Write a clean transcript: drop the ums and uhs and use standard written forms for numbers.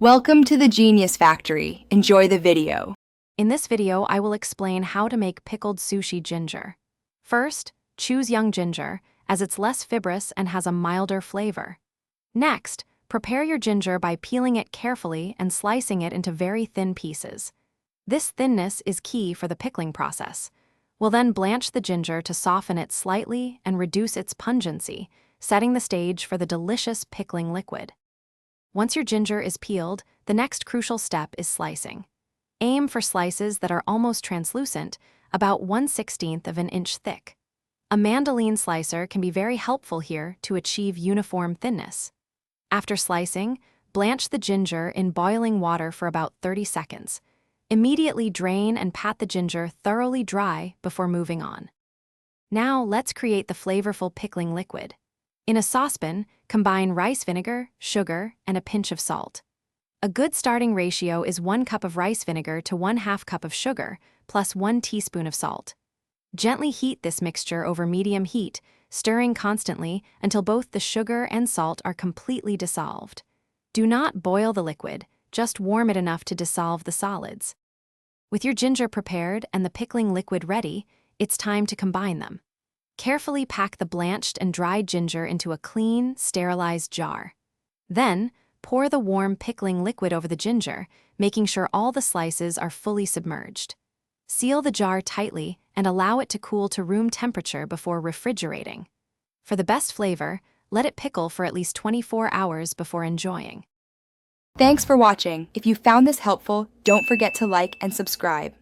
Welcome to the Genius Factory. Enjoy the video. In this video, I will explain how to make pickled sushi ginger. First, choose young ginger, as it's less fibrous and has a milder flavor. Next, prepare your ginger by peeling it carefully and slicing it into very thin pieces. This thinness is key for the pickling process. We'll then blanch the ginger to soften it slightly and reduce its pungency, setting the stage for the delicious pickling liquid. Once your ginger is peeled, the next crucial step is slicing. Aim for slices that are almost translucent, about 1/16 of an inch thick. A mandolin slicer can be very helpful here to achieve uniform thinness. After slicing, blanch the ginger in boiling water for about 30 seconds. Immediately drain and pat the ginger thoroughly dry before moving on. Now let's create the flavorful pickling liquid. In a saucepan, combine rice vinegar, sugar, and a pinch of salt. A good starting ratio is 1 cup of rice vinegar to 1/2 cup of sugar, plus 1 teaspoon of salt. Gently heat this mixture over medium heat, stirring constantly until both the sugar and salt are completely dissolved. Do not boil the liquid, just warm it enough to dissolve the solids. With your ginger prepared and the pickling liquid ready, it's time to combine them. Carefully pack the blanched and dried ginger into a clean, sterilized jar. Then, pour the warm pickling liquid over the ginger, making sure all the slices are fully submerged. Seal the jar tightly and allow it to cool to room temperature before refrigerating. For the best flavor, let it pickle for at least 24 hours before enjoying. Thanks for watching. If you found this helpful, don't forget to like and subscribe.